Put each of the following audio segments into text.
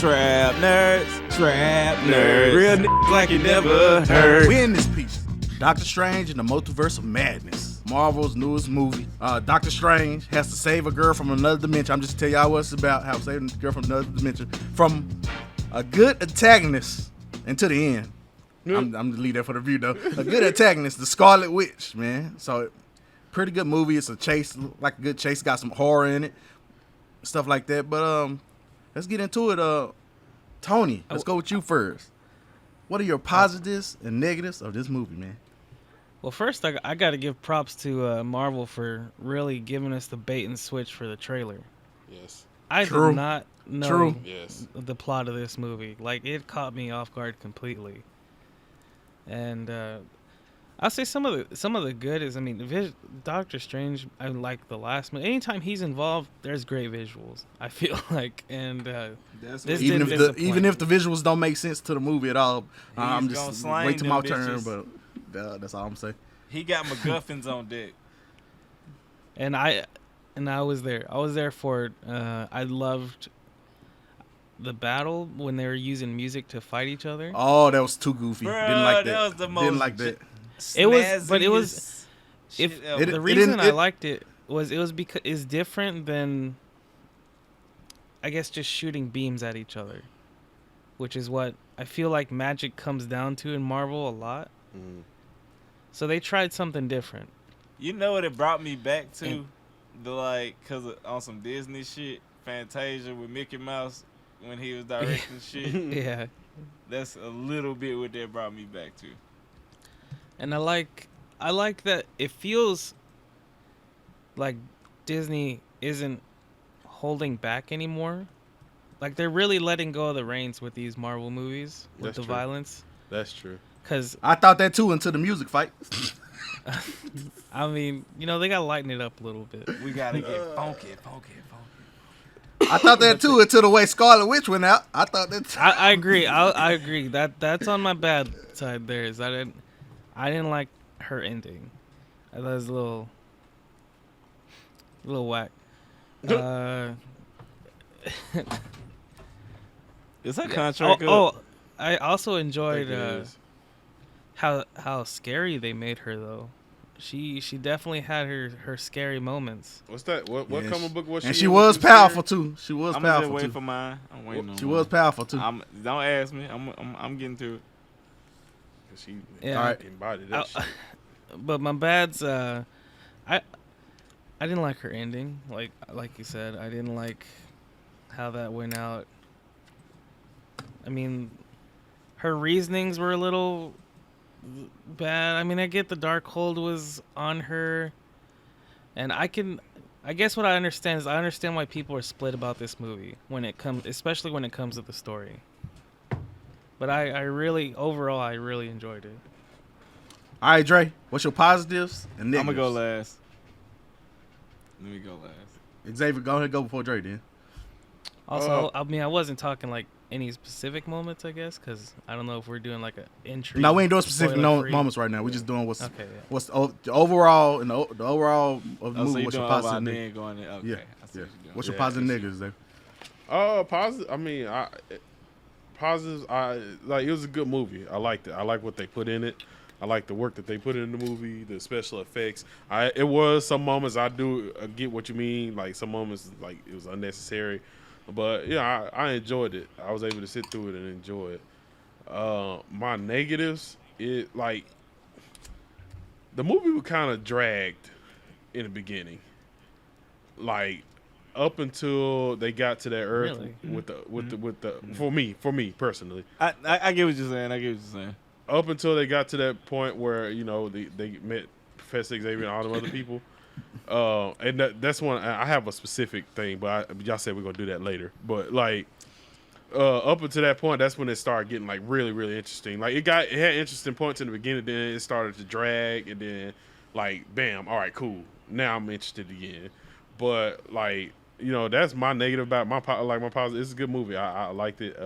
Trap nerds, real niggas like you never heard. We in this piece. Doctor Strange and the Multiverse of Madness. Marvel's newest movie. Doctor Strange has to save a girl from another dimension. I'm just tell y'all what it's about. How saving a girl from another dimension from a good antagonist until the end. I'm gonna leave that for the review though. A good antagonist, the Scarlet Witch, man. So pretty good movie. It's a chase, like a good chase. Got some horror in it, stuff like that. But let's get into it. Tony, let's go with you first. What are your positives and negatives of this movie, man? Well, first, I got to give props to Marvel for really giving us the bait and switch for the trailer. Yes. I did not know Yes. the plot of this movie. Like, it caught me off guard completely. And I'll say some of the good is, I mean, Doctor Strange, I like the last one. Anytime he's involved, there's great visuals, I feel like. And even if the visuals don't make sense to the movie at all, I'm just wait till my turn. But that's all I'm saying. He got MacGuffins on deck. And I was there. I was there for it. I loved the battle when they were using music to fight each other. Oh, that was too goofy. Bruh, Didn't like that. That was the most Didn't like that. It was, but it was. The reason I liked it was because it's different than, I guess, just shooting beams at each other, which is what I feel like magic comes down to in Marvel a lot. Mm. So they tried something different. You know what it brought me back to? Cause on some Disney shit, Fantasia with Mickey Mouse when he was directing shit. Yeah. That's a little bit what that brought me back to. And I like that it feels like Disney isn't holding back anymore. Like they're really letting go of the reins with these Marvel movies with That's the true. violence. That's true. Cause I thought that too until the music fight. I mean, they gotta lighten it up a little bit. We gotta get funky. I thought that too until the way Scarlet Witch went out. I thought that. I agree. I agree. That's on my bad side. There is I didn't like her ending. That was a little whack. It's a contract. I also enjoyed Think it is. how scary they made her though. She definitely had her scary moments. What's that? What Yeah, comic book was she? And she in? was What's powerful too. She was I'm just powerful waiting too. for mine. I'm waiting on She mine. was powerful too. Don't ask me. I'm getting to it. She Yeah. All right. embodied that shit. But my bad's I didn't like her ending. Like you said, I didn't like how that went out. I mean, her reasonings were a little bad. I mean, I get the Darkhold was on her, and I guess what I understand is I understand why people are split about this movie especially when it comes to the story. But I really enjoyed it. All right, Dre. What's your positives and negatives? I'm gonna go last. Let me go last. Xavier, go ahead, go before Dre then. Also, I mean, I wasn't talking like any specific moments, I guess, because I don't know if we're doing like an entry. No, we ain't doing specific spoiler-free. moments right now. We're just doing what's Okay. Yeah. what's the overall and the overall of the Oh, so movie. you What's doing your positive? and then going in? Okay. Yeah, I see yeah. what you're doing. What's your Yeah, positive that's- negatives there? Positive. I mean, positives. It was a good movie. I liked it. I like what they put in it. I like the work that they put in the movie, the special effects. It was some moments I do get what you mean. Like some moments, like it was unnecessary, but yeah, I enjoyed it. I was able to sit through it and enjoy it. My negatives, the movie was kind of dragged in the beginning, like up until they got to that Earth Really? with the for me personally. I get what you're saying. Up until they got to that point where they met Professor Xavier and all them other people, and that's one I have a specific thing, but y'all said we're gonna do that later. But like up until that point, that's when it started getting like really really interesting. Like it had interesting points in the beginning, then it started to drag, and then like bam, all right, cool. Now I'm interested again. But like that's my negative about my positive. It's a good movie. I liked it.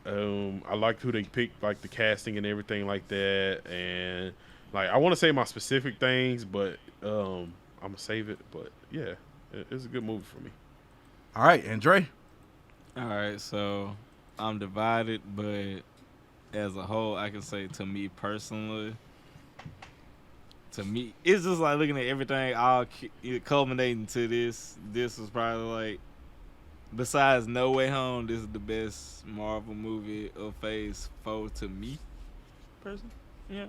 I liked who they picked, like the casting and everything like that. And like I want to say my specific things, but I'm gonna save it. But yeah, it's a good movie for me. All right, and Dre. All right, so I'm divided, but as a whole, I can say to me personally, it's just like looking at everything all culminating to this. This was probably like, besides No Way Home, this is the best Marvel movie of Phase 4 to me, personally. Yeah.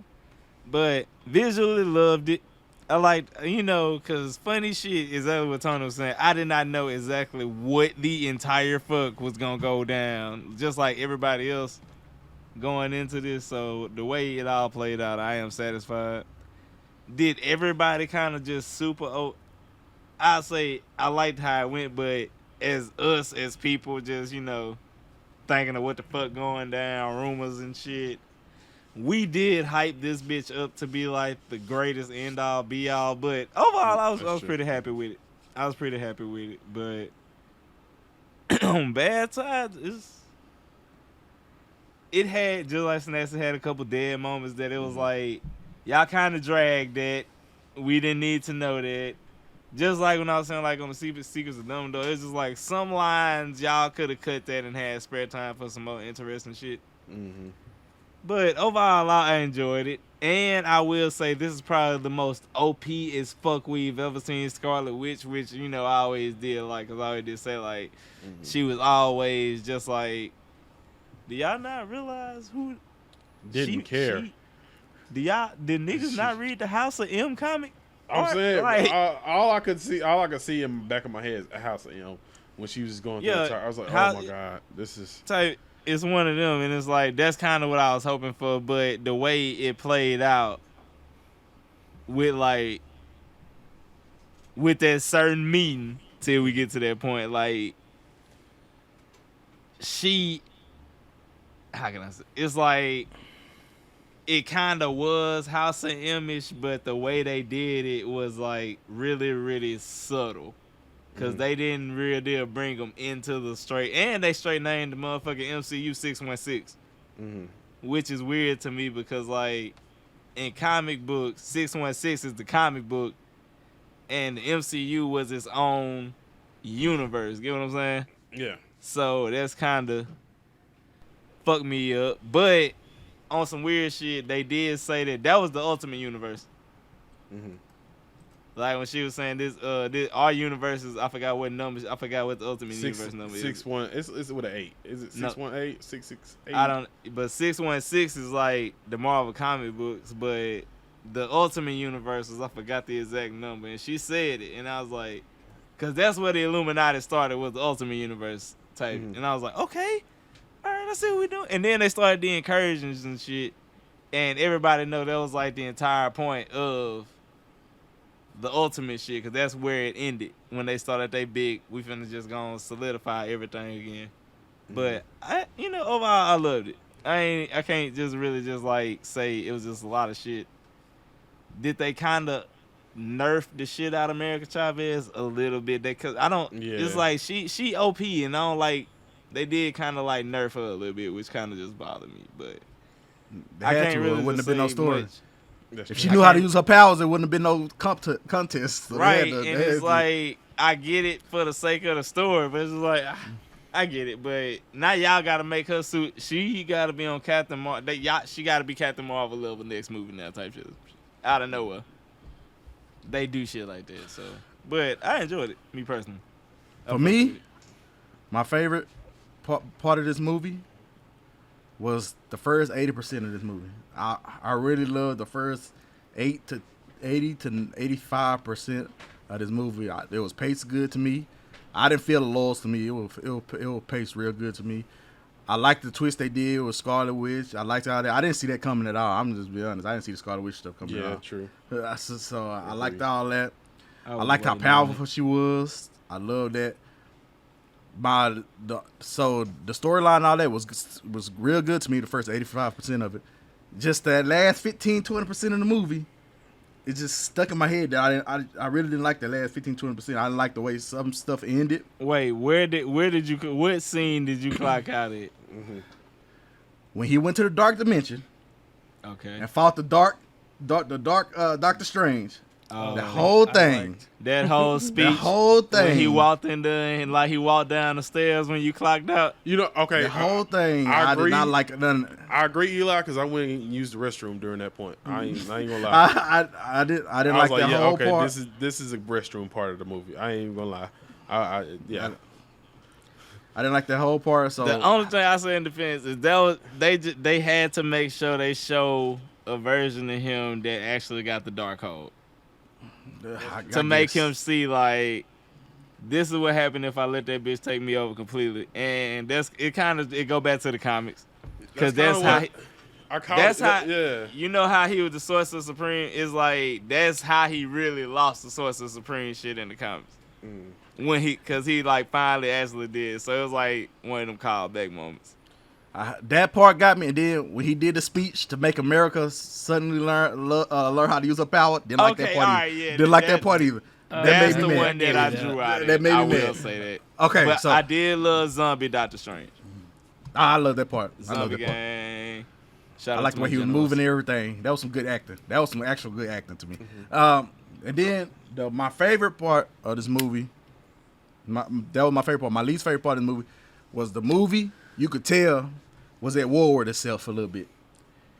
But visually loved it. I liked, because funny shit is exactly what Tony was saying. I did not know exactly what the entire fuck was going to go down, just like everybody else going into this. So the way it all played out, I am satisfied. Did everybody kind of just super, I'd say I liked how it went, but as us, as people, just, thinking of what the fuck going down, rumors and shit, we did hype this bitch up to be like the greatest end all be all, but overall I was pretty happy with it. But on bad sides, it had, just like Sinessa had a couple dead moments that it was like, y'all kind of dragged that. We didn't need to know that. Just like when I was saying, like, on the Secrets of Dumbledore, it's just like some lines y'all could have cut that and had spare time for some more interesting shit. Mm-hmm. But overall, I enjoyed it. And I will say this is probably the most OP as fuck we've ever seen Scarlet Witch, which, I always did like, because I always did say, like, she was always just like, do y'all not realize who... Didn't care. Did niggas not read the House of M comic? I'm saying, like, all I could see in the back of my head is a House of M when she was just going through the chart. I was like, oh my god, this is... It's one of them, and it's like, that's kind of what I was hoping for, but the way it played out with that certain meeting till we get to that point, like, how can I say, it's like, it kind of was House of M-ish, but the way they did it was like really, really subtle. Because they didn't real deal bring them into the straight. And they straight named the motherfucking MCU 616. Which is weird to me because, like, in comic books, 616 is the comic book. And the MCU was its own universe. Get what I'm saying? Yeah. So that's kind of fucked me up. But on some weird shit, they did say that was the Ultimate Universe. Like when she was saying this our universes, I forgot what numbers, I forgot what the Ultimate Universe number is. 6-1. It's with an 8. Is it 618? 668? I don't. But 616 is like the Marvel comic books, but the Ultimate Universes, I forgot the exact number, and she said it, and I was like, because that's where the Illuminati started, was the Ultimate Universe type, and I was like, okay, all right, let's see what we doing, and then they started the incursions and shit, and everybody know that was like the entire point of the Ultimate shit, because that's where it ended when they started they big, we finna just gonna solidify everything again. But overall I loved it. I can't just really just like say it was just a lot of shit. Did they kind of nerf the shit out of America Chavez a little bit? Cause I don't. Yeah. It's like she OP, and I don't like. They did kind of like nerf her a little bit, which kind of just bothered me. But I can't really. It wouldn't have been no story. Much. If she knew how to use her powers, it wouldn't have been no contest. So right, and it's like, I get it for the sake of the story, but it's just like, I get it. But now y'all got to make her suit. She got to be on Captain Marvel. She got to be Captain Marvel level next movie now type shit. Out of nowhere. They do shit like that. So, but I enjoyed it, me personally. For me, my favorite part of this movie was the first 80% of this movie. I really loved the first 80 to 85% of this movie. It was paced good to me. I didn't feel the loss to me. It was paced real good to me. I liked the twist they did with Scarlet Witch. I liked how I didn't see that coming at all. I'm just being honest. I didn't see the Scarlet Witch stuff coming at all. Yeah, true. So I liked all that. I liked how powerful she was. I loved that. So the storyline and all that was real good to me, the first 85% of it. Just that last 15-20% of the movie, it just stuck in my head that I really didn't like the last 15-20%. I didn't like the way some stuff ended. Wait, what scene did you clock out at? When he went to the dark dimension, okay, and fought the dark Doctor Strange. The whole thing. That whole speech. The whole thing. When he walked in there and like he walked down the stairs when you clocked out. You know, okay. The whole thing. I did agree. not like none. I agree, Eli, because I went and used the restroom during that point. I ain't gonna lie. I didn't I like was that whole okay, part. this is a restroom part of the movie. I ain't even gonna lie. I didn't like that whole part. So The only thing I say in defense is they had to make sure they show a version of him that actually got the Darkhold to make him see like this is what happened if I let that bitch take me over completely, and it go back to the comics because that's how you know how he was the Sorcerer Supreme is like that's how he really lost the Sorcerer Supreme shit in the comics. When because he like finally actually did, so it was like one of them callback moments. That part got me, and then when he did the speech to make America suddenly learn how to use her power, didn't like that part. Right, didn't like that part either. That That's made the me mad. one that I drew out. That made me I mad. will say that. Okay, but so I did love Zombie Doctor Strange. I love that part. I love Zombie that part. Gang. Shout I out like to the my way he was generals. moving and everything. That was some good acting. That was some actual good acting to me. And then my favorite part of this movie, that was my favorite part. My least favorite part of the movie was the movie. You could tell was at war with itself for a little bit.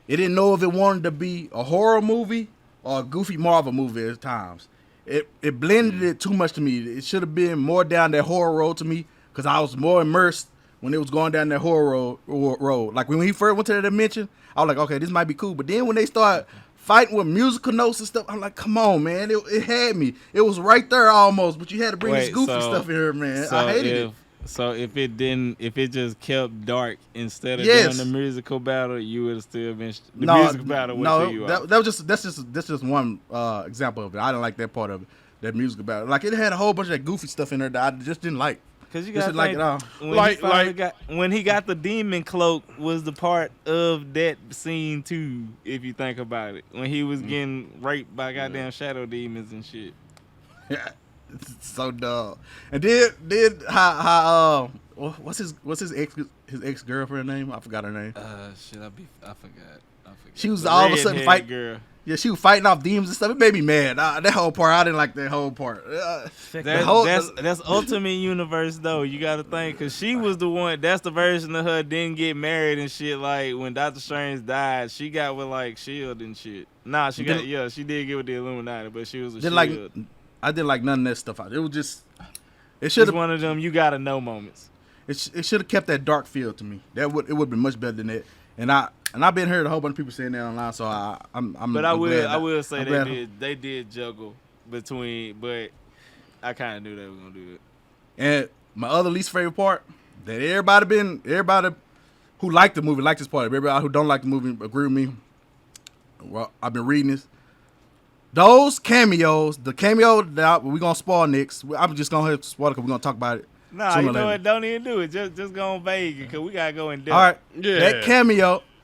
It didn't know if it wanted to be a horror movie or a goofy Marvel movie at times. It blended it too much to me. It should have been more down that horror road to me because I was more immersed when it was going down that horror road. Like when he first went to the dimension, I was like, okay, this might be cool. But then when they started fighting with musical notes and stuff, I'm like, come on, man. It had me. It was right there almost, but you had to bring this goofy stuff in here, man. I hated it. So if it just kept dark instead of doing the musical battle, you would have still been musical battle. That's just one example of it. I didn't like that part of it, that musical battle. Like it had a whole bunch of that goofy stuff in there that I just didn't like. Because you got like it all. When he got the demon cloak was the part of that scene too. If you think about it, when he was getting raped by goddamn shadow demons and shit. Yeah. It's so dumb. And then how what's his ex girlfriend name? I forgot her name. I forgot. She was all of a sudden fighting. Girl. Yeah, she was fighting off demons and stuff. It made me mad. That whole part, I didn't like that whole part. That's Ultimate Universe though. You got to think because she was the one. That's the version of her didn't get married and shit. Like when Doctor Strange died, she got with like Shield and shit. Nah, she did get with the Illuminati, but she was a Shield. I didn't like none of that stuff. It was just. It should have one of them you gotta know moments. It should have kept that dark feel to me. It would be much better than that. And I've been heard a whole bunch of people saying that online. So I'm. But I will say they did juggle between, but I kind of knew they were gonna do it. And my other least favorite part that everybody who liked the movie liked this part. Everybody who don't like the movie agree with me. Well, I've been reading this. Those cameos, the cameo that we're going to spoil next, I'm just going to spoil it because we're going to talk about it. Nah, you know what? Don't even do it. Just go on vague because we got to go in depth. All right. Yeah.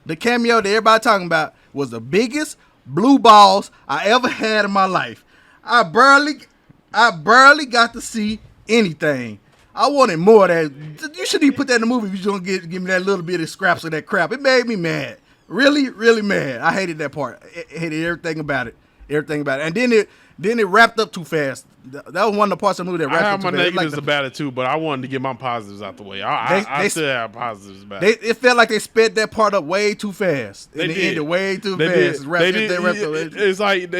The cameo that everybody talking about was the biggest blue balls I ever had in my life. I barely got to see anything. I wanted more of that. You shouldn't even put that in the movie if you're going to give me that little bit of scraps of that crap. It made me mad. Really, really mad. I hated that part. I hated everything about it. And then it wrapped up too fast. That was one of the parts of the movie that wrapped up too fast. I have my negatives about it too, but I wanted to get my positives out the way. I still have positives about it. It felt like they sped that part up way too fast. They ended way too fast. It's like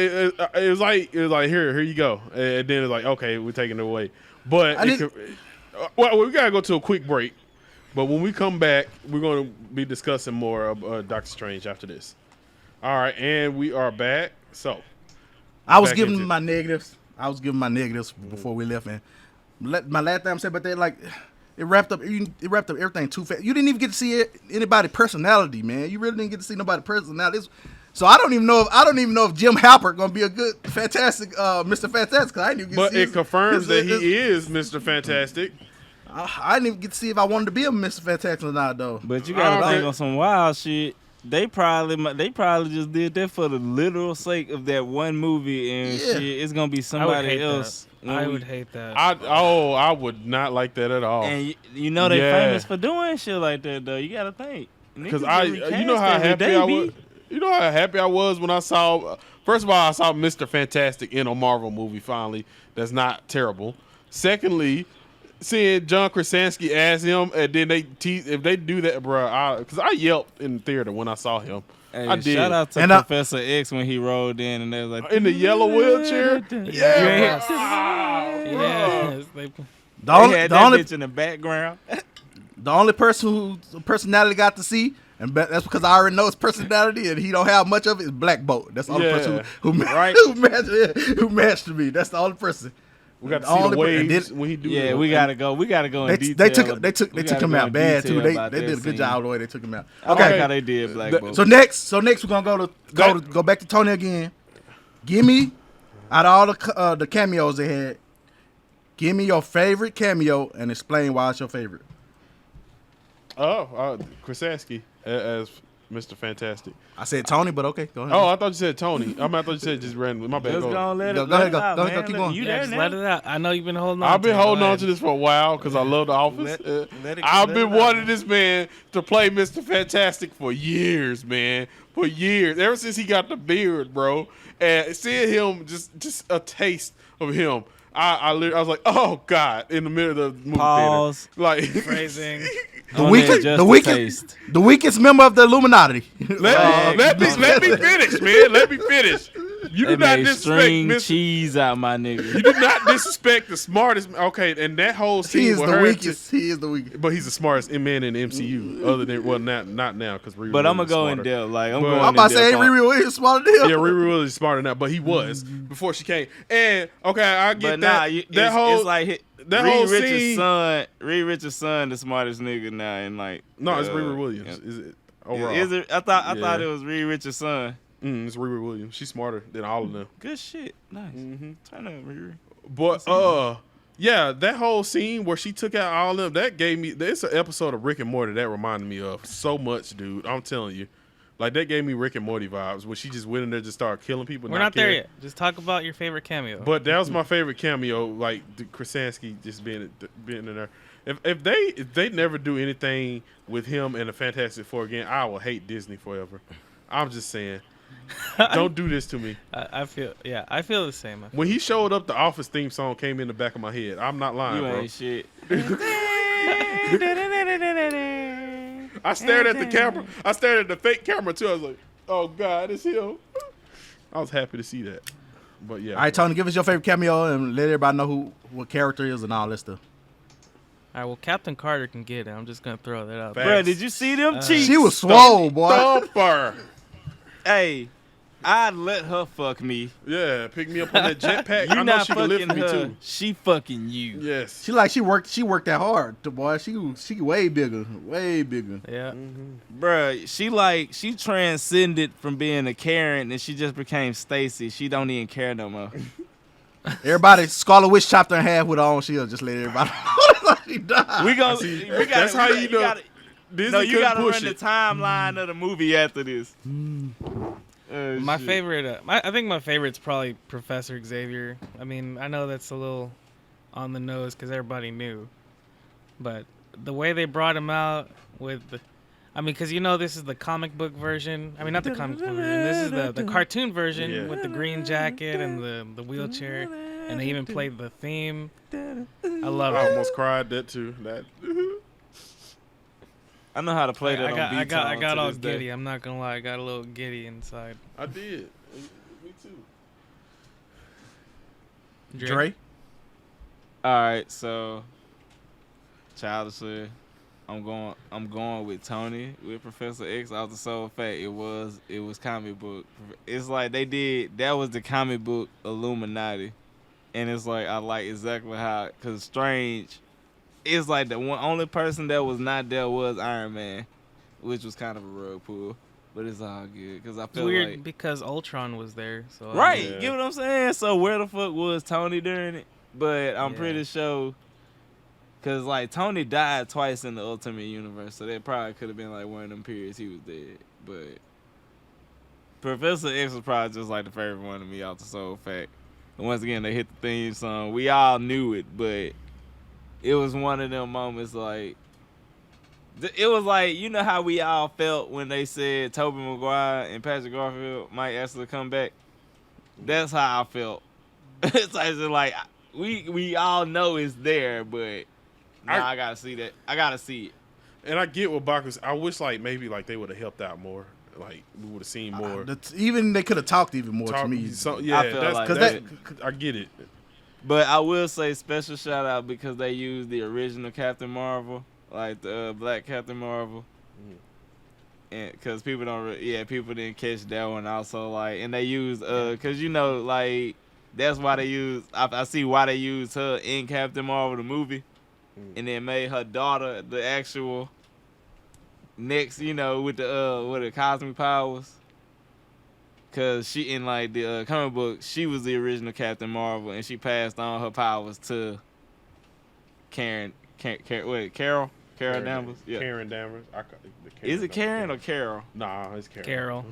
here you go, and then it's like okay, we're taking it away. But we gotta go to a quick break. But when we come back, we're going to be discussing more of Doctor Strange after this. All right, and we are back. So. I was giving my negatives before we left, and my last time I said, but they like it wrapped up everything too fast. You didn't even get to see anybody's personality, man. You really didn't get to see nobody's personality. So I don't even know if Jim Halpert gonna be a good fantastic Mr. Fantastic. I didn't even get to see it confirms that he is Mr. Fantastic. I didn't even get to see if I wanted to be a Mr. Fantastic or not, though. But you gotta think on some wild shit. They probably just did that for the literal sake of that one movie and shit. It's gonna be somebody else. I would hate that. I would not like that at all. And you know they famous for doing shit like that though. You gotta think because you know how happy I would. You know how happy I was when I saw. First of all, I saw Mr. Fantastic in a Marvel movie finally. That's not terrible. Secondly, seeing John Krasinski as him, and then if they do that, bro, because I yelped in the theater when I saw him. Hey, I did. Shout out to And Professor X when he rolled in and they was like In the yellow wheelchair. Yeah. Yes. The they only, had the that only, bitch in the background. the only person whose personality got to see, and that's because I already know his personality, and he don't have much of it, is Black Bolt. That's the only person who matched me. That's the only person. We got to see the waves when he do. Yeah, that. we gotta go. We gotta go in They detail. took him out bad too. They did a good job the way they took him out. I Okay, like how they did Black Bolt. so next we're gonna go back to Tony again. Give me out of all the cameos they had. Give me your favorite cameo and explain why it's your favorite. Krasinski as Mr. Fantastic. I said Tony, but okay, go ahead. Oh, I thought you said Tony. I thought you said just randomly. My bad. Just Go. gonna let it Go ahead, out, go ahead, man. keep going. You Yeah, there just now? let it out. I know you've been holding on. I've been to it. holding Go on ahead. to this for a while because I love The Office. Let it- I've let been it out. wanting this man to play Mr. Fantastic for years, man. For years, ever since he got the beard, bro. And seeing him, just a taste of him. I was like, oh God, in the middle of the movie Pause. theater, like Phrasing. The weakest member of the Illuminati. let me finish, man. Let me finish. You They do not made disrespect string Mr. cheese out my nigga. You do not disrespect the smartest. Okay, and that whole scene He is with the her, weakest. He is the weakest. but he's the smartest man in the MCU. Other than not now because But I'm gonna go in depth. Like I'm But- going. I'm in about to say depth on- Riri Williams smarter than him. Yeah, Riri Williams is smarter now, but he was before she came. And okay, I get But that. nah, That whole it's like that whole Reed scene. Richards' son, the smartest nigga now, and like No, it's Riri Williams. Is it overall? Is it? I thought Yeah. it was Reed Richards' son. It's Riri Williams. She's smarter than all of them. Good shit. Nice. Mm-hmm. Turn up, Riri. But yeah, that whole scene where she took out all of them, that gave me. It's an episode of Rick and Morty that reminded me of so much, dude. I'm telling you, like that gave me Rick and Morty vibes when she just went in there, just started killing people. We're not there yet. Just talk about your favorite cameo. But that was my favorite cameo, like the Krasinski just being in there. If they never do anything with him and the Fantastic Four again, I will hate Disney forever. I'm just saying, don't do this to me. I feel the same. When he showed up, the Office theme song came in the back of my head. I'm not lying, You bro. ain't shit. I stared at the camera. I stared at the fake camera too. I was like, "Oh God, it's him." I was happy to see that. But yeah. All right, Tony, give us your favorite cameo and let everybody know what character is and all that stuff. All right, well, Captain Carter can get it. I'm just gonna throw that out. Facts. Bro, did you see them cheeks? She was swole, boy. Thumper. Hey, I'd let her fuck me. Yeah, pick me up on that jetpack. You I know not she can lift fucking me her. too. She fucking you. Yes. She worked that hard, boy. She way bigger, way bigger. Yeah. Bruh, she transcended from being a Karen and she just became Stacy. She don't even care no more. Everybody, Scarlet Witch chopped her in half with her own shield. Just let everybody know she died. We gonna. see. We gotta, That's how you know. Gotta, Disney no, you couldn't gotta push run it. the timeline of the movie after this. My Shit. favorite, I think my favorite's probably Professor Xavier. I mean, I know that's a little on the nose because everybody knew, but the way they brought him out with because this is the comic book version. I mean, not the comic book version. This is the cartoon version Yeah. with the green jacket and the wheelchair, and they even played the theme. I love I it. almost cried that too. That. I know how to play that I on got to all this day. giddy. I'm not gonna lie, I got a little giddy inside. I did. Me too. Dre. All right, so childishly, I'm going with Tony with Professor X off the sole fact it was comic book. It's like that was the comic book Illuminati, and it's like I like exactly how because Strange. It's like the only person that was not there was Iron Man, which was kind of a rug pull, but it's all good because I It's feel weird like because Ultron was there. So right. Yeah. Get what I'm saying? So where the fuck was Tony during it? But I'm Yeah. pretty sure because like Tony died twice in the Ultimate Universe, so that probably could have been like one of them periods he was dead. But Professor X was probably just like the favorite one to me off the sole fact. And once again, they hit the theme song. We all knew it, but it was one of them moments like It was like, you know how we all felt when they said Tobey Maguire and Patrick Garfield might actually come back. That's how I felt. It's like we all know it's there, but I gotta see that. I gotta see it. And I get what Bach was. I wish like maybe like they would have helped out more. Like we would have seen more. Even they could have talked even more to me. Yeah, I feel like I get it. But I will say special shout out because they used the original Captain Marvel, like the Black Captain Marvel, and because people people didn't catch that one also, like, and they used because like that's why they use. I see why they used her in Captain Marvel the movie, and then made her daughter the actual next, with the cosmic powers. Cause she in like the comic book, she was the original Captain Marvel, and she passed on her powers to Carol Danvers. Yeah. Karen Danvers. Is it Karen or Carol? Nah, it's Karen. Carol.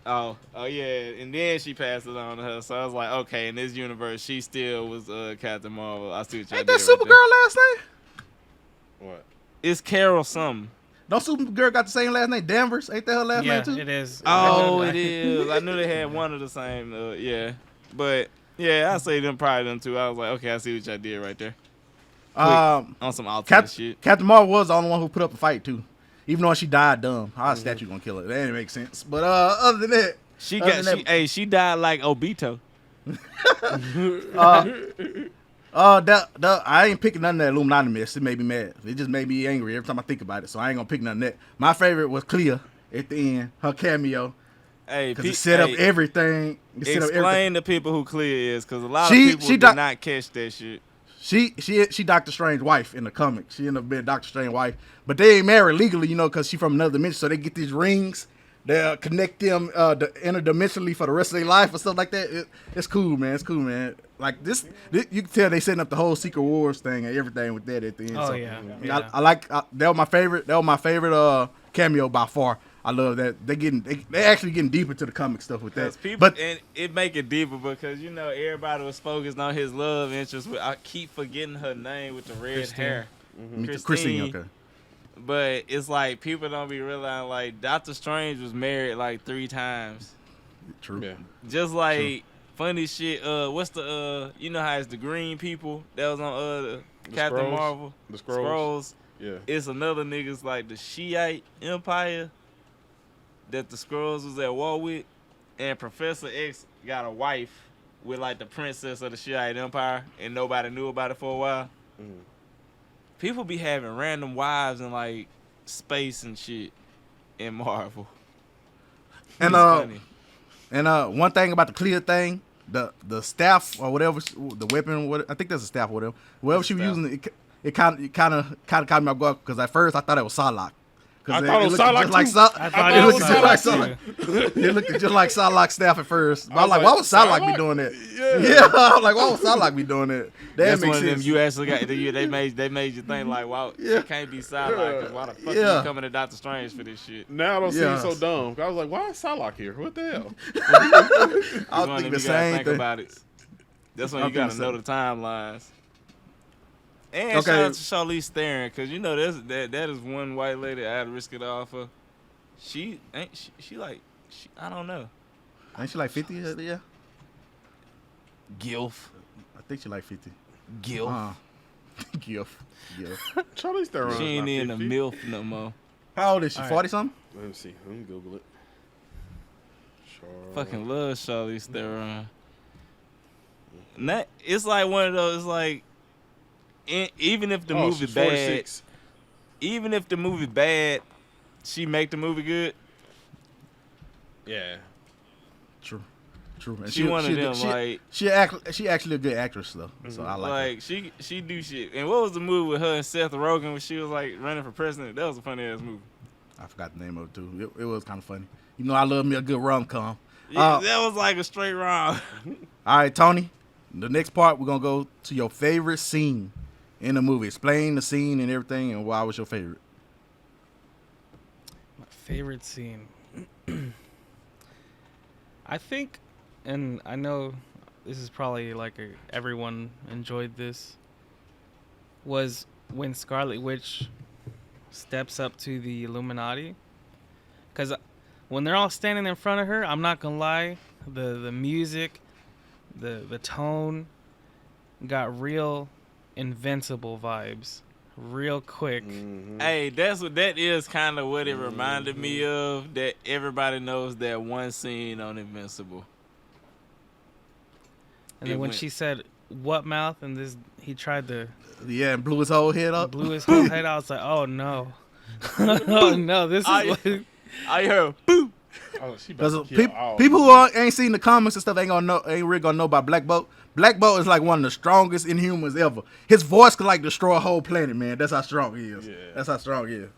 Oh yeah, and then she passed it on to her. So I was like, okay, in this universe, she still was Captain Marvel. I see what y'all Ain't did that right Supergirl last name? What? It's Carol something. Don't Supergirl got the same last name? Danvers? Ain't that her last name too? Yeah, it is. Oh, it is. I knew they had one of the same. Yeah, but yeah, I say them probably them two. I was like, okay, I see what y'all did right there. On some alternate shit. Captain Marvel was the only one who put up a fight too, even though she died dumb. How a statue gonna kill her? That didn't make sense. But other than that, she died like Obito. I ain't picking none of that Illuminati mess. It made me mad. It just made me angry every time I think about it. So I ain't gonna pick none of that. My favorite was Clea at the end, her cameo. Hey, because it set up everything. Explain to people who Clea is, because a lot of people did not catch that shit. She Doctor Strange's wife in the comics. She ended up being Doctor Strange's wife, but they ain't married legally, because she from another dimension. So they get these rings. They connect them interdimensionally for the rest of their life or stuff like that. It's cool, man. It's cool, man. Like this, you can tell they setting up the whole Secret Wars thing and everything with that at the end. Oh, so, yeah. I like that was my favorite. That was my favorite cameo by far. I love that they actually getting deeper to the comic stuff with that. And it make it deeper because everybody was focused on his love interest. I keep forgetting her name with the red hair. Christine. Okay. But it's like people don't be realizing like Doctor Strange was married like 3 times. True. Yeah. Just like funny shit. What's the how it's the green people that was on the Captain Skrulls? Marvel? The Skrulls. Yeah. It's another niggas like the Shiite Empire that the Skrulls was at war with, and Professor X got a wife with like the princess of the Shiite Empire, and nobody knew about it for a while. People be having random wives in like space and shit in Marvel. And one thing about the Clea thing, the staff or whatever, the weapon, I think that's a staff or whatever. Whatever she was using, it kind of caught me off guard because at first I thought it was Psylocke. I thought it was Psylocke too. It looked just like Psylocke staff at first. But I was like, why would Psylocke be doing that? Yeah. I was like, why would Psylocke be doing that? That's one of them you actually got. They made you think like, wow, it can't be Psylocke. Cause why the fuck you coming to Doctor Strange for this shit? Now I don't seem so dumb. I was like, why is Psylocke here? What the hell? I was thinking the same thing. About it. That's when you gotta know the timelines. And shout out to Charlize Theron, cause that is one white lady I'd risk it all for. She I don't know. Ain't she like 50? Yeah. Gilf. I think she like 50. Gilf. Gilf. Charlize Theron. She ain't in a MILF no more. How old is she? 40 something? Let me see. Let me Google it. Fucking love Charlize Theron. It's like one of those like. Even if the movie bad, she make the movie good. Yeah, true. And she one of them. She actually a good actress though, so I like her. She do shit. And what was the movie with her and Seth Rogen when she was like running for president? That was a funny ass movie. I forgot the name of it too. It was kind of funny. I love me a good rom-com. Yeah, that was like a straight rom. All right, Tony. The next part we're gonna go to your favorite scene in the movie. Explain the scene and everything, and why was your favorite? My favorite scene. I think, and I know this is probably like everyone enjoyed this, was when Scarlet Witch steps up to the Illuminati. Because when they're all standing in front of her, I'm not gonna lie, the music, the tone, got real Invincible vibes, real quick. Hey, that is kind of what it reminded me of. That everybody knows that one scene on Invincible. And then when she said "what mouth" and he tried to and blew his whole head up. blew his whole head out. I was like, oh no, oh no, this is what. I heard boop. Oh, she about Because to kill all people who ain't seen the comics and stuff ain't really gonna know about Black Bolt. Black Bolt is like one of the strongest Inhumans ever. His voice could like destroy a whole planet, man. That's how strong he is. Yeah. That's how strong he is.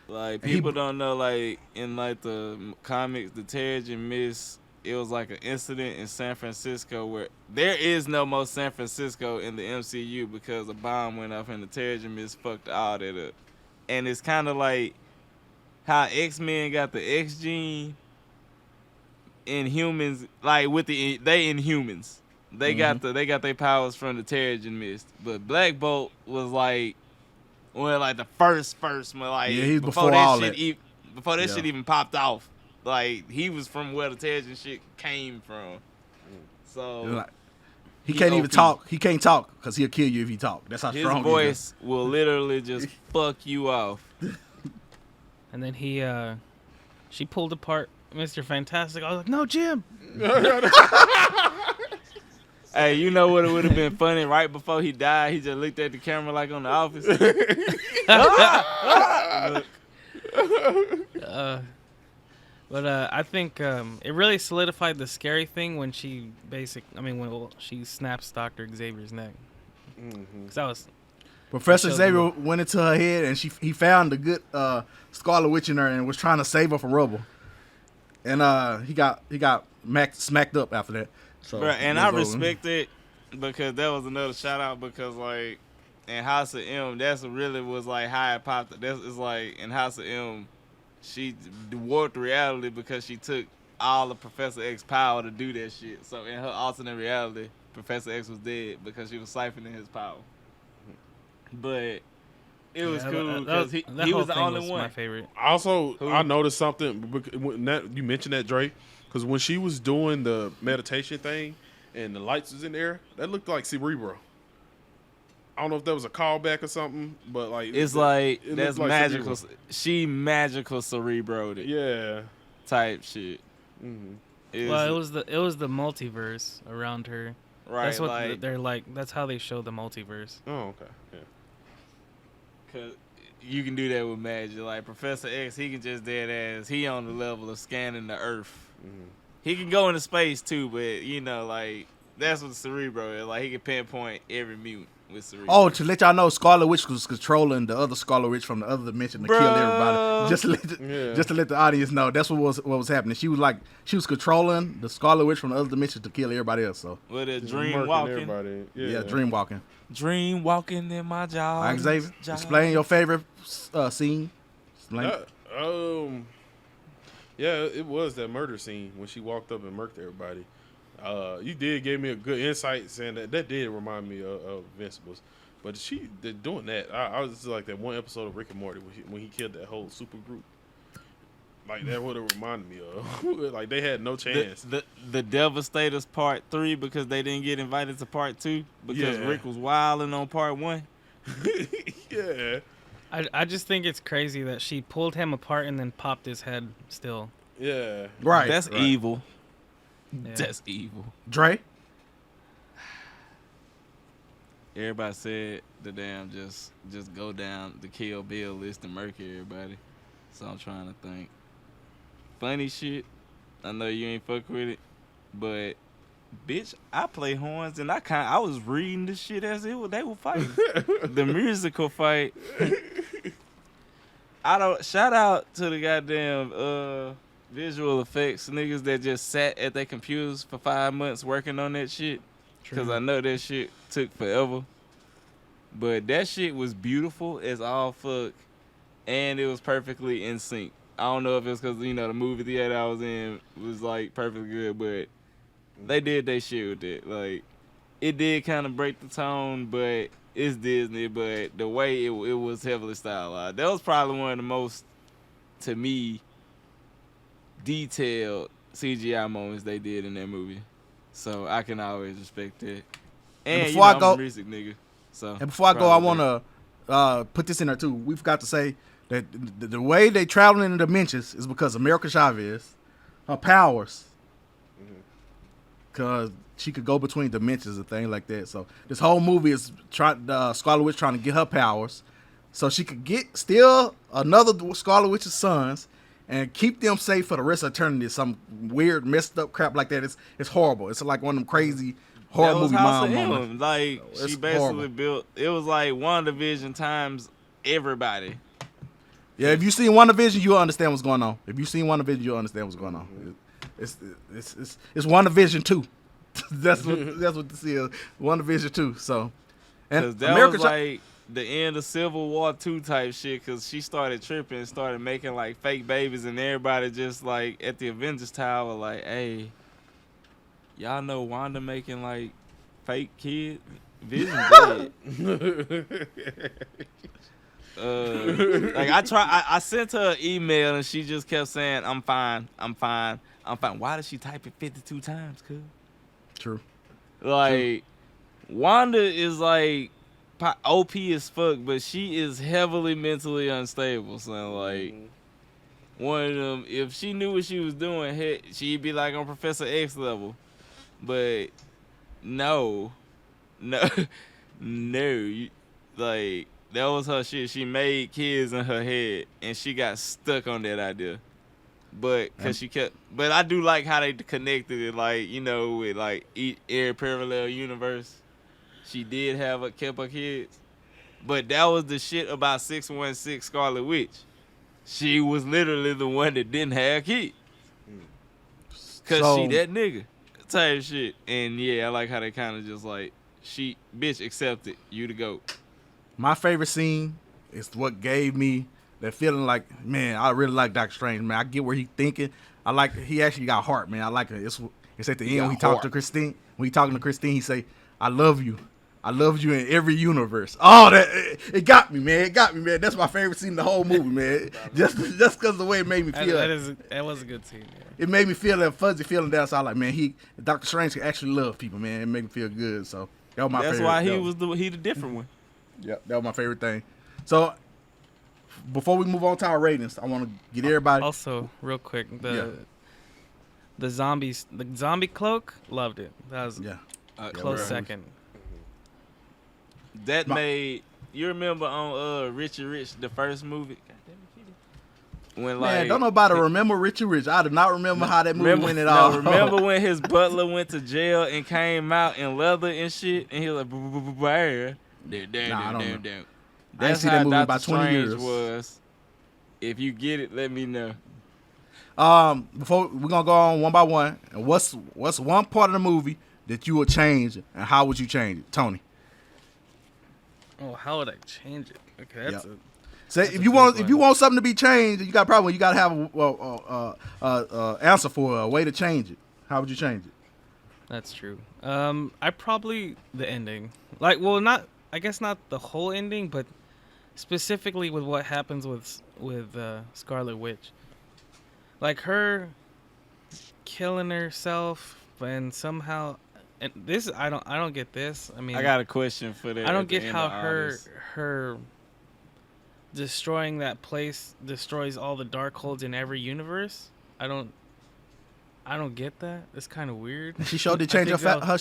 Like people don't know, like in like the comics, the Terrigen Mist. It was like an incident in San Francisco where there is no more San Francisco in the MCU because a bomb went off and the Terrigen Mist fucked all that up. And it's kind of like how X-Men got the X gene. Inhumans, like with they Inhumans, they got their powers from the Terrigen Mist. But Black Bolt was like the first one, like he's before all that that. shit before that shit even popped off. Like he was from where the Terrigen shit came from. So Like, he can't even OP. talk. He can't talk because he'll kill you if he talk. That's how his strong voice will literally just fuck you off. And then she pulled apart Mr. Fantastic. I was like, no, Jim. Hey, you know what? It would have been funny right before he died. He just looked at the camera like on The Office. But I think it really solidified the scary thing when she when she snaps Dr. Xavier's neck. Cause that was Professor Showed Xavier them. went into her head and he found the good Scarlet Witch in her and was trying to save her from rubble. And he got smacked up after that. So Bruh, and it I was over. respect it because that was another shout out because like in House of M, that's really was like how it popped. That's it's like in House of M, she warped reality because she took all of Professor X's power to do that shit. So in her alternate reality, Professor X was dead because she was siphoning his power. But it was cool because he was the only one. My favorite. Also, Who? I noticed something. You mentioned that, Dre, because when she was doing the meditation thing and the lights was in there, that looked like Cerebro. I don't know if that was a callback or something, but like It's like it that's looked like magical. Cerebro. She magical cerebroed it Yeah. type shit. Well, it was the multiverse around her. right. That's what like, they're like. That's how they show the multiverse. Oh, okay. Yeah. Cause you can do that with magic. Like Professor X, he can just dead ass. He on the level of scanning the Earth. He can go into space too, but you know, like that's what Cerebro is. Like he can pinpoint every mutant with Cerebro. Oh, to let y'all know, Scarlet Witch was controlling the other Scarlet Witch from the other dimension to kill everybody. Just to let the audience know, that's what was happening. She was controlling the Scarlet Witch from the other dimension to kill everybody else. So with a dream Murking walking, everybody. yeah, dream walking. dream walking in my job. Xavier, explain your favorite scene. Explain. Yeah, it was that murder scene when she walked up and murked everybody. You did give me a good insight saying that did remind me of Invincibles. But doing that, I was just like that one episode of Rick and Morty when he killed that whole super group. Like that would have reminded me of. Like they had no chance. The Devastators Part 3 because they didn't get invited to Part 2 because Yeah. Rick was wilding on Part 1. Yeah. I just think it's crazy that she pulled him apart and then popped his head still. Yeah. Right. That's right. evil. Yeah. That's evil. Dre. Everybody said the damn just go down the Kill Bill list and murk everybody. So I'm trying to think. Funny shit. I know you ain't fuck with it, but bitch, I play horns and I was reading the shit as they were fighting. The musical fight. Shout out to the goddamn visual effects niggas that just sat at their computers for 5 months working on that shit. Because I know that shit took forever. But that shit was beautiful as all fuck. And it was perfectly in sync. I don't know if it's because, the movie theater I was in was, like, perfectly good. But they did their shit with it. Like, it did kind of break the tone, but it's Disney. But the way it was heavily stylized, that was probably one of the most, to me, detailed CGI moments they did in that movie. So I can always respect that. And before I go, I'm a music nigga. So and before I go, I want to put this in there too. We forgot to say that the way they travel in the dimensions is because America Chavez, her powers, because she could go between dimensions and things like that. So this whole movie is Scarlet Witch trying to get her powers, so she could get still another Scarlet Witch's sons and keep them safe for the rest of eternity. Some weird messed up crap like that. It's horrible. It's like one of them crazy horror movie mom moments. Like It's she basically horrible. built. It was like WandaVision times everybody. Yeah, if you seen WandaVision, you'll understand what's going on. If you seen WandaVision, you'll understand what's going on. It's WandaVision 2. that's what this is. WandaVision 2. So, and Cause that was like the end of Civil War 2 type shit. Cause she started tripping and started making like fake babies, and everybody just like at the Avengers Tower, like, hey, y'all know Wanda making like fake kids. Vision dead. Like I sent her an email and she just kept saying, I'm fine. Why did she type it 52 times, cuz? True. Like, Wanda is like OP as fuck, but she is heavily mentally unstable. So like, one of them, if she knew what she was doing, she'd be like on Professor X level. But no, like, that was her shit. She made kids in her head, and she got stuck on that idea. But but I do like how they connected it, like, you know, with like every parallel universe. She did kept her kids, but that was the shit about 616 Scarlet Witch. She was literally the one that didn't have kids, cause she that nigga type shit. And yeah, I like how they kind of just like, bitch accepted you to go. My favorite scene is what gave me that feeling like, man, I really like Doctor Strange, man. I get where he thinking. I like he actually got heart, man. I like it. It's at the end when he talked to Christine. When he talking to Christine, he say, I love you in every universe. Oh, it got me, man. That's my favorite scene in the whole movie, man. just because the way it made me feel. That was a good scene. Yeah. It made me feel that fuzzy feeling down. So I was like, man, Doctor Strange can actually love people, man. It made me feel good. So that was my favorite. That's why he the different one. Yeah, that was my favorite thing. So before we move on to our ratings, I want to get everybody. Also, real quick, the zombie cloak, loved it. That was close second. That made you remember on Richie Rich, the first movie. When like, man, don't nobody remember Richie Rich. I do not remember how that movie went at all. Remember when his butler went to jail and came out in leather and shit, and he was like, damn. That's how Doctor Strange was. If you get it, let me know. Before we're gonna go on one by one. And what's one part of the movie that you would change, and how would you change it, Tony? Oh, how would I change it? Okay, that's Say if you want something to be changed, you got to have a answer for a way to change it. How would you change it? That's true. I probably the ending. Like, well, I guess not the whole ending, but specifically with what happens with Scarlet Witch. Like her killing herself and somehow, and this I don't get this. I mean, I got a question for that. I don't get how her destroying that place destroys all the Darkholds in every universe. I don't get that. It's kind of weird. She showed it change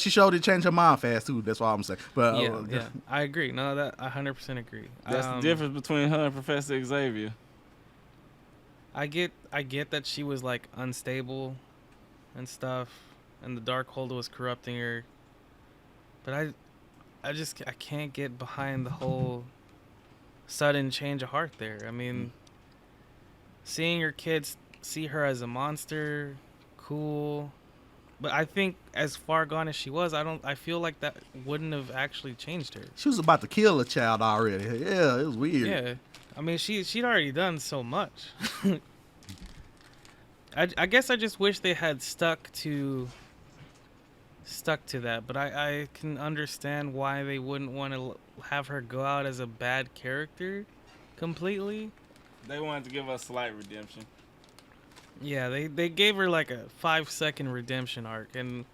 she showed it change her mind fast too. That's all I'm saying. But yeah, I agree. No, that I 100% agree. That's the difference between her and Professor Xavier. I get that she was like unstable and stuff, and the Darkhold was corrupting her. But I can't get behind the whole sudden change of heart there. I mean, seeing your kids see her as a monster, cool, but I think as far gone as she was, I feel like that wouldn't have actually changed her. She was about to kill a child already. Yeah, it was weird. Yeah, I mean she'd already done so much. I guess I just wish they had stuck to stuck to that, but I can understand why they wouldn't want to have her go out as a bad character completely. They wanted to give us slight redemption. Yeah, they gave her like a 5-second redemption arc, and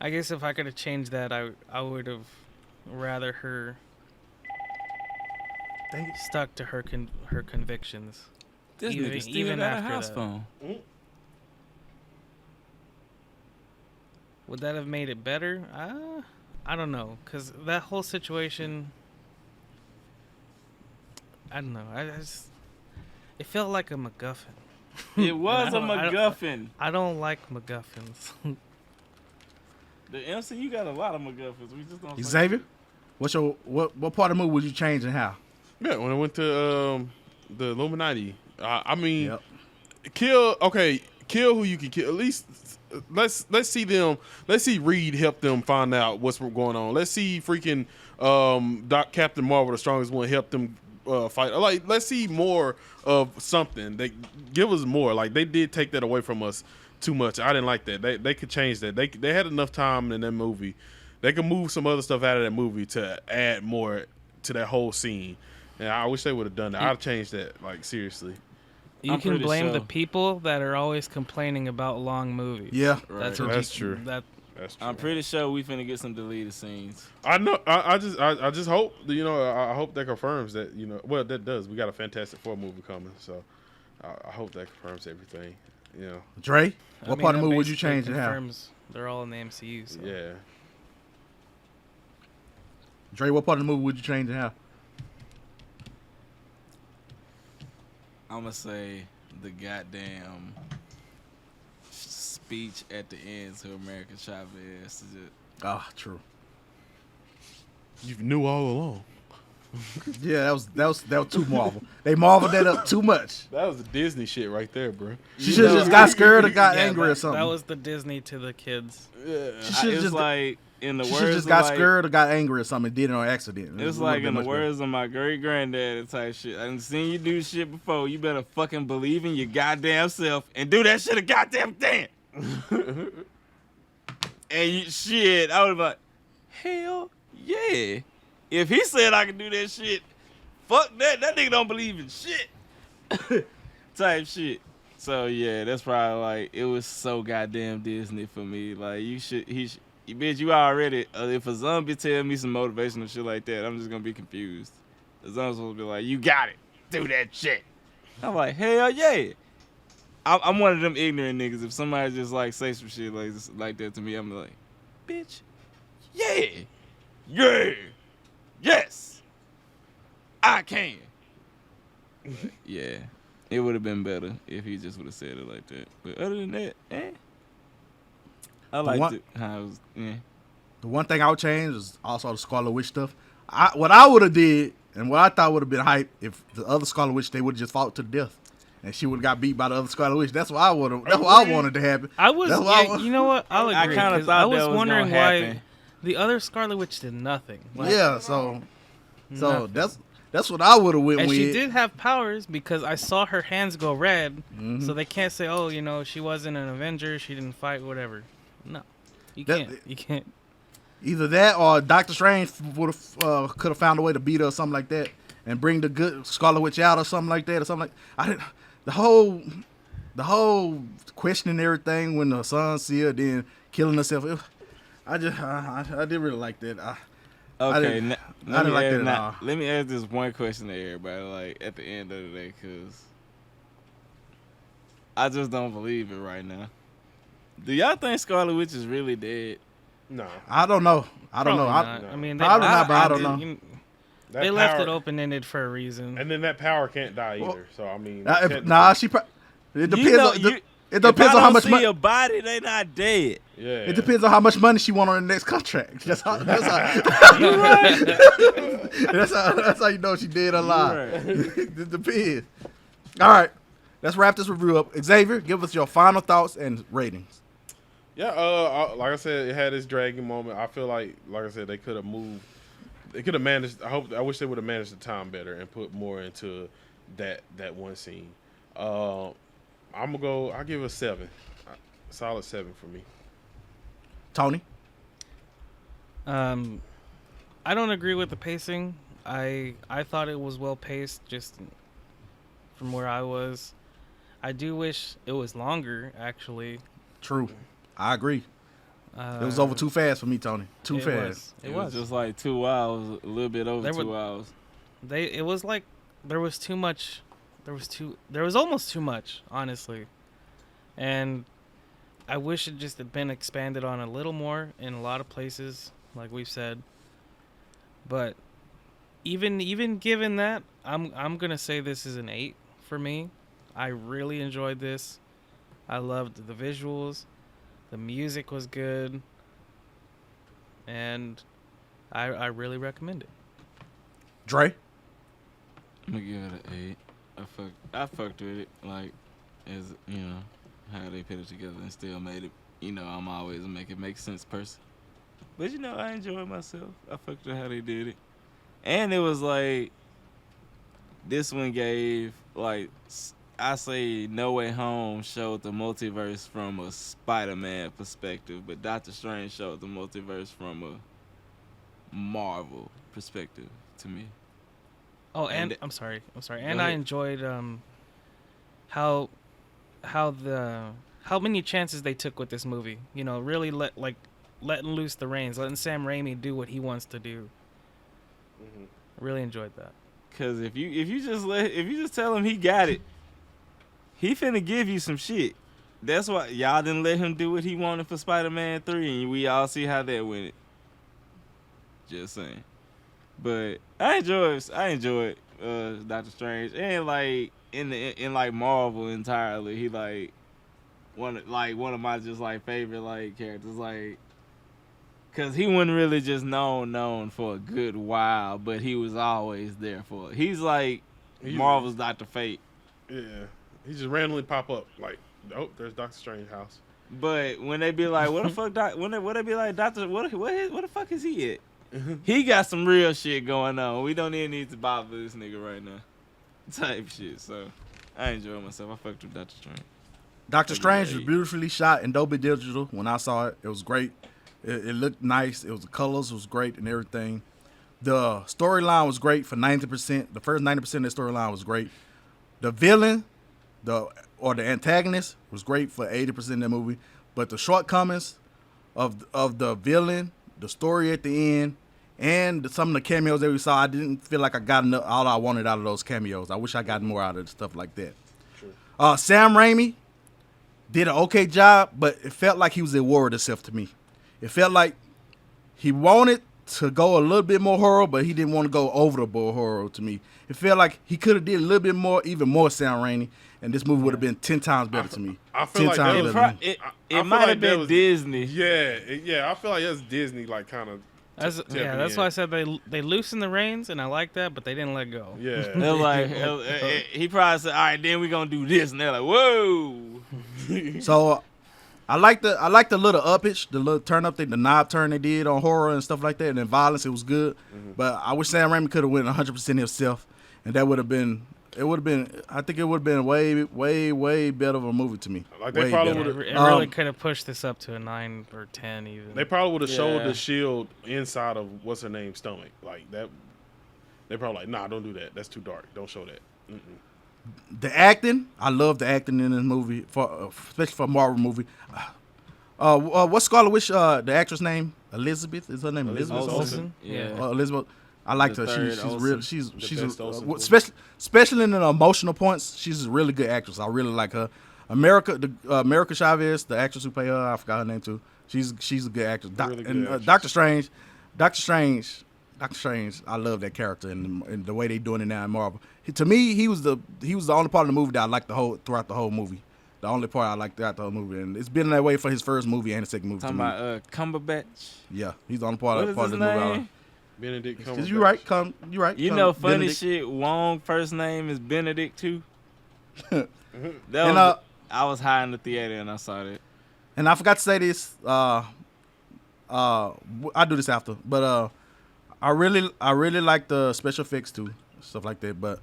I guess if I could have changed that, I would have rather her Dang it. stuck to her her convictions. This Even- nigga still even got a after house that. phone. Would that have made it better? I don't know, cause that whole situation. I don't know. I just it felt like a MacGuffin. It was a I don't- MacGuffin. I don't like MacGuffins. The MCU got a lot of MacGuffins. We just don't. Xavier, what part of the movie would you change and how? Yeah, when I went to the Illuminati, I mean, Yep. kill who you can kill. At least let's see them. Let's see Reed help them find out what's going on. Let's see freaking Captain Marvel, the strongest one, help them fight. Like, let's see more of something. They give us more. Like, they did take that away from us too much. I didn't like that. They could change that. They had enough time in that movie. They could move some other stuff out of that movie to add more to that whole scene. And I wish they would have done that. I'd change that, like, seriously. You I'm can pretty blame the sure. people that are always complaining about long movies. Yeah. Right. That's true. That That's true. I'm pretty sure we finna get some deleted scenes. I know. I just hope I hope that confirms that Well, that does. We got a Fantastic Four movie coming, so I hope that confirms everything. Dre, I what mean, part of that the movie would you basically change and how? confirms they're all in the MCU. So. Yeah. Dre, what part of the movie would you change and how? I'm gonna say the goddamn speech at the end to America Chavez. Ah, true. You knew all along. Yeah, that was too Marvel. They marveled that up too much. That was the Disney shit right there, bro. She should have just got scared or got Yeah, angry that, or something. That was the Disney to the kids. Yeah. She should It's just like in the she words should just of got like, scared or got angry or something and did it on accident. It's It like would've in been the much better. words of my great granddad type shit. I done seen you do shit before. You better fucking believe in your goddamn self and do that shit a goddamn thing. And shit, I would have like, hell yeah. If he said I could do that shit, fuck that. That nigga don't believe in shit. Type shit. So yeah, that's probably like, it was so goddamn Disney for me. Like, bitch, you already, if a zombie tell me some motivational shit like that, I'm just gonna be confused. The zombie's supposed to be like, you got it. Do that shit. I'm like, hell yeah. I'm one of them ignorant niggas. If somebody just like say some shit like that to me, I'm like, bitch, yeah. Yeah. Yes. I can. But, yeah. It would have been better if he just would have said it like that. But other than that, I liked it. How it was, The one thing I would change is also the Scarlet Witch stuff. What I would have did and what I thought would have been hype if the other Scarlet Witch, they would have just fought to the death. And she would have got beat by the other Scarlet Witch. That's what I would have. That's what I wanted to happen. I was, That's what yeah, you know what? I'll I agree. kinda 'cause thought I was that was wondering gonna why happen. the other Scarlet Witch did nothing. Like, Yeah, so nothing. that's what I would have went And with. she did have powers because I saw her hands go red, Mhm. so they can't say, "Oh, she wasn't an Avenger, she didn't fight, whatever." No, you That- can't. You can't. Either that or Doctor Strange would have could have found a way to beat her or something like that, and bring the good Scarlet Witch out or something like that or something like. I didn't. The whole questioning everything when the son see her then killing herself. I didn't really like that. Okay, didn't like that at all. let me ask this one question to everybody, like, at the end of the day, because I just don't believe it right now. Do y'all think Scarlet Witch is really dead? No. I don't know. I don't know. Probably not. I mean, probably not, but I don't did- know. That They left power- it open ended for a reason. And then that power can't die either. Well, So I mean, Nah, technically- she. It You depends. know, It depends on how much money. money. Your body, they not dead. Yeah. It depends on how much money she want on the next contract. That's how. That's how you know she did a lot. Right. It depends. All right, let's wrap this review up. Xavier, give us your final thoughts and ratings. Yeah, like I said, it had this dragging moment. I feel like I said, they could have moved. They could have managed. I wish they would have managed the time better and put more into that one scene. I'm gonna go. I'll give it a 7, solid 7 for me. Tony, I don't agree with the pacing. I thought it was well paced, just from where I was. I do wish it was longer, actually. True. I agree. It was Uh, over too fast for me, Tony. Too it fast. Was. It was just like 2 hours, a little bit over There 2 were- hours. It was like there was too much. There was almost too much, honestly. And I wish it just had been expanded on a little more in a lot of places, like we've said. But even given that, I'm gonna say this is an 8 for me. I really enjoyed this. I loved the visuals, the music was good, and I really recommend it. Dre? I'm gonna give it an 8. I fucked with it, like, as you know, how they put it together and still made it. You know, I'm always a make sense person. But you know, I enjoyed myself. I fucked with how they did it, and it was like this one gave like I say No Way Home showed the multiverse from a Spider-Man perspective, but Doctor Strange showed the multiverse from a Marvel perspective to me. Oh, and And- I'm sorry. Go And I ahead. enjoyed how how many chances they took with this movie. You know, really letting loose the reins, letting Sam Raimi do what he wants to do. Mhm. I really enjoyed that. Cause if you just tell him he got it, he finna give you some shit. That's why y'all didn't let him do what he wanted for Spider-Man 3, and we all see how that went. Just saying. But I enjoyed Doctor Strange, and like in like Marvel entirely, he like one of my just like favorite like characters, like, cause he wasn't really just known for a good while, but he was always there for it. He's like Marvel's Dr. Fate. Yeah, he just randomly pop up like, oh, there's Doctor Strange house. But when they be like, what the fuck, when they be like, Doctor, what the fuck is he at? He got some real shit going on. We don't even need to bother this nigga right now. Type shit. So I enjoyed myself. I fucked with Doctor Strange. Doctor Strange was Eight. beautifully shot in Dolby Digital. When I saw it, it was great. It looked nice. It was the colors was great and everything. The storyline was great for 90%. The first 90% of the storyline was great. The villain, the antagonist was great for 80% of the movie. But the shortcomings of the villain, the story at the end, and some of the cameos that we saw, I didn't feel like I got enough, all I wanted out of those cameos. I wish I got more out of stuff like that. Sure. Sam Raimi did an okay job, but it felt like he was at war with himself to me. It felt like he wanted to go a little bit more horror, but he didn't want to go over the board horror to me. It felt like he could have did a little bit more, even more Sam Raimi, and this movie would have been 10 times better to me. I feel 10 like times that was- better. It I feel might like have that been was- Disney. Yeah, I feel like that's Disney, like kind of. That's why I said they loosened the reins, and I like that, but they didn't let go. Yeah. They're like, he probably said, all right, then we gonna do this, and they're like, whoa. So I like the little uppage, the little turn up thing, the knob turn they did on horror and stuff like that, and then violence. It was good, but I wish Sam Raimi could have went 100% himself, and that would have been. It would have been. I think it would have been way better of a movie to me. Like, they Way probably better. would've- It really could have pushed this up to a 9 or 10 even. They probably would have showed Yeah. the shield inside of what's her name's stomach, like that. They probably like, nah, don't do that. That's too dark. Don't show that. Mm-mm. The acting, I love the acting in this movie, especially for a Marvel movie. What's Scarlet Witch? The actress name Elizabeth is her name Elizabeth Elizabeth Olsen. Yeah. Elizabeth. I liked The her. third She's Olsen. real. She's best Olsen. especially in the emotional points. She's a really good actress. I really like her. America Chavez, the actress who played her, I forgot her name too. She's a good actress. Really good actress. Doctor Strange. I love that character and the way they doing it now in Marvel. To me, he was the only part of the movie that I liked throughout the whole movie. The only part I liked throughout the whole movie, and it's been that way for his first movie and the second movie. Talking to me. about Cumberbatch. Yeah, he's the only part What of is the his movie. I like. name? Benedict Cumberbatch. Cause you right, you right. You know, funny Benedict. shit. Wong first name is Benedict too. And, I was high in the theater and I saw that. And I forgot to say this. I'll do this after, but I really like the special effects too, stuff like that. But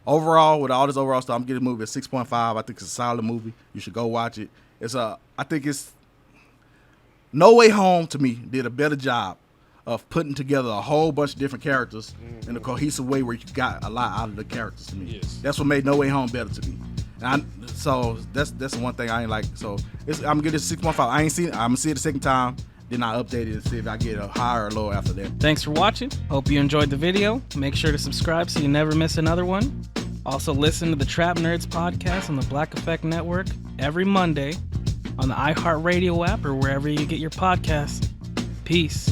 overall, with all this overall stuff, I'm giving the movie a 6.5. I think it's a solid movie. You should go watch it. I think it's No Way Home to me did a better job of putting together a whole bunch of different characters in a cohesive way where you got a lot out of the characters to me. Yes. That's what made No Way Home better to me. So that's the one thing I ain't like. So I'm gonna give it a 6.5. I ain't seen it. I'm gonna see it the second time. Then I update it and see if I get a higher or lower after that. Thanks for watching. Hope you enjoyed the video. Make sure to subscribe so you never miss another one. Also listen to the Trap Nerds podcast on the Black Effect Network every Monday on the iHeart Radio app or wherever you get your podcasts. Peace.